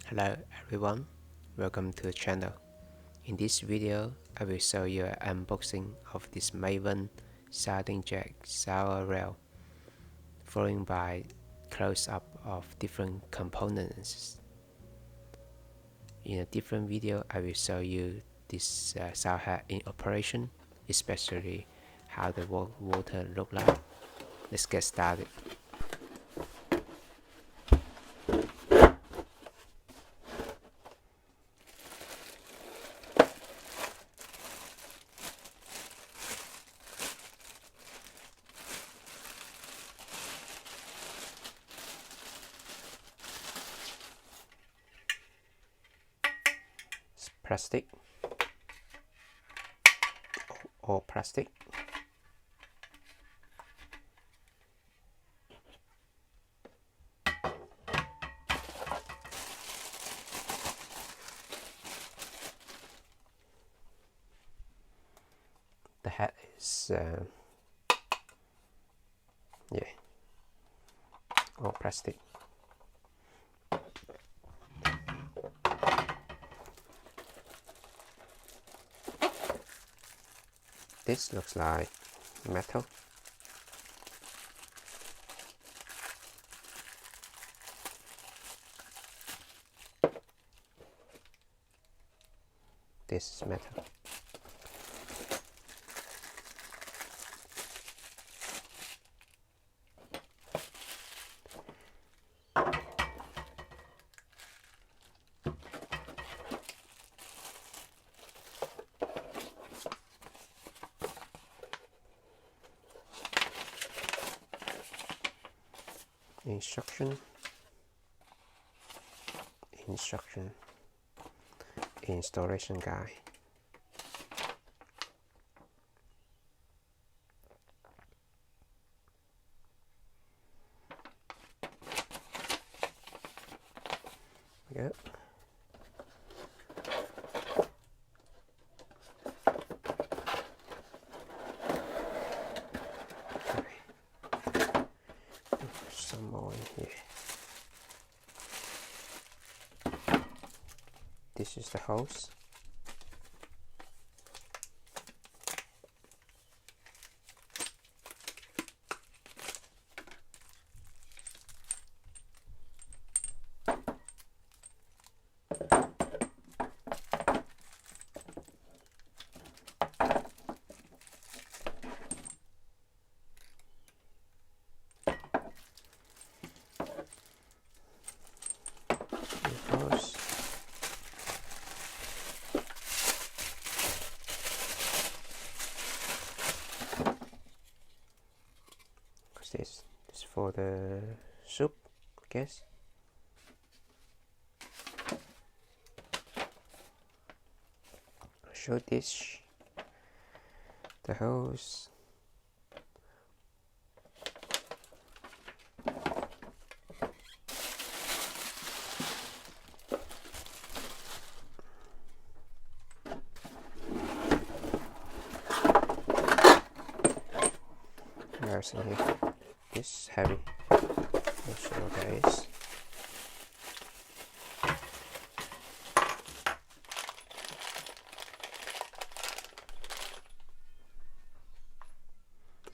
Hello everyone, welcome to the channel. In this video, I will show you an unboxing of this Methven Satinjet shower rail, followed by close-up of different components. In a different video, I will show you this shower head in operation, especially how the water look like. Let's get started. Plastic or plastic. The head is all plastic. This looks like metal. This is metal. Instruction, installation guide. Yep. Some more in here. This is the hose. This is for the soup, I guess. Show dish, the hose, there's in here. This is heavy. I'll show you guys.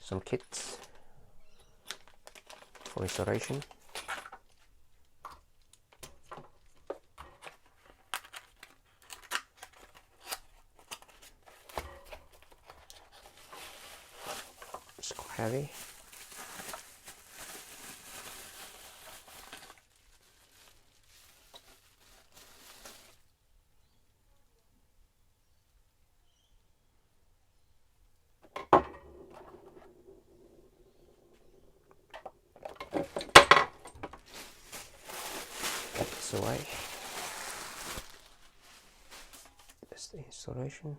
Some kits for installation. It's quite heavy. Away. That's the installation.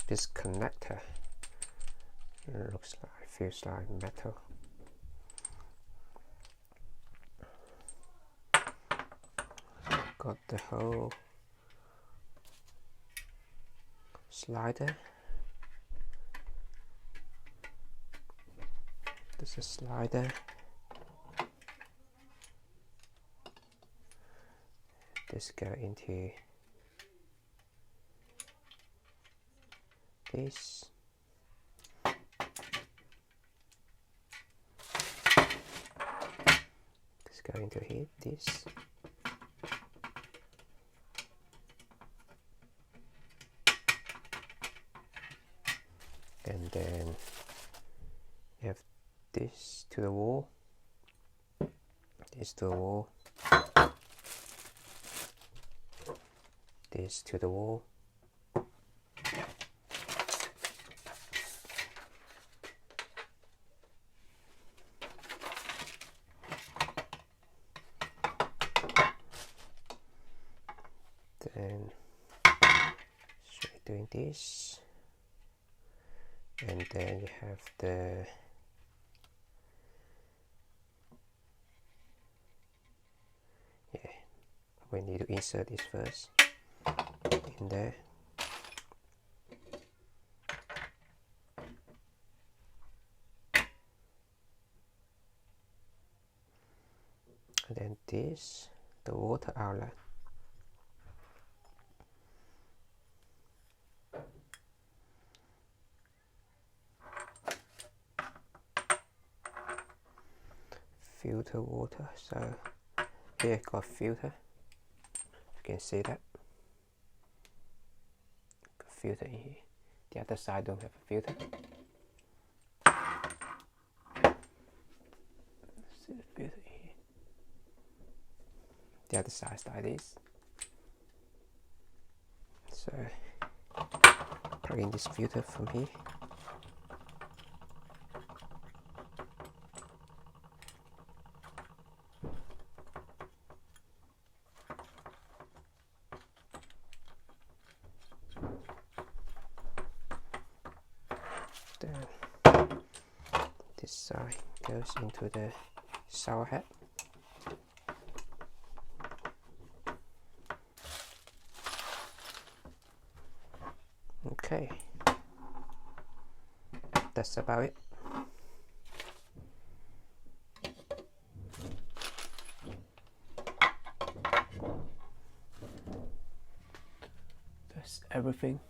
This connector It looks like, feels like metal. Got the whole slider. There's a slider. This go into this. This go into here. This. And then you have this to the wall. This to the wall. This to the wall. Then straight doing this, and then you have the we need to insert this first in there. And then this, the water outlet. Filter water, so here got filter, you can see that, got filter in here. The other side don't have a filter. See the filter in here. The other side is like this. So plug in this filter from here. Then this side goes into the shower head. Okay, that's about it. That's everything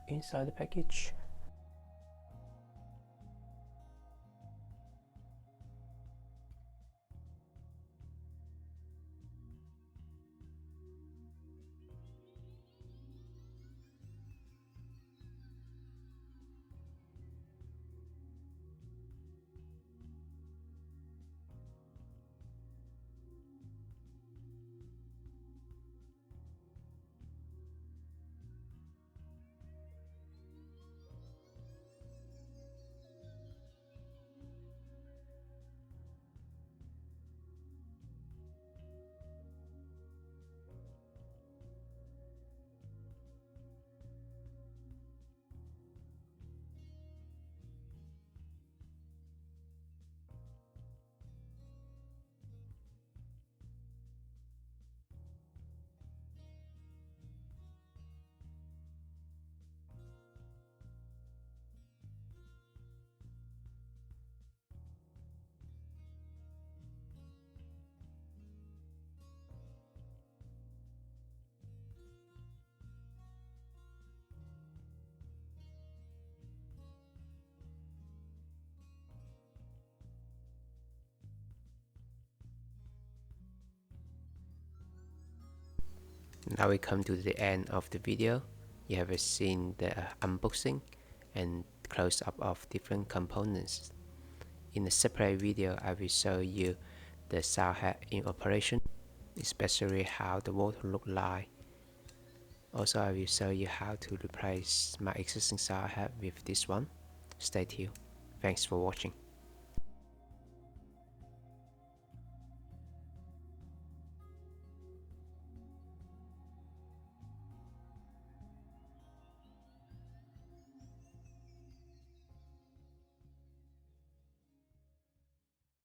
inside the package. Now we come to the end of the video. You have seen the unboxing and close-up of different components. In a separate video, I will show you the shower head in operation, especially how the water look like. Also, I will show you how to replace my existing shower head with this one. Stay tuned. Thanks for watching.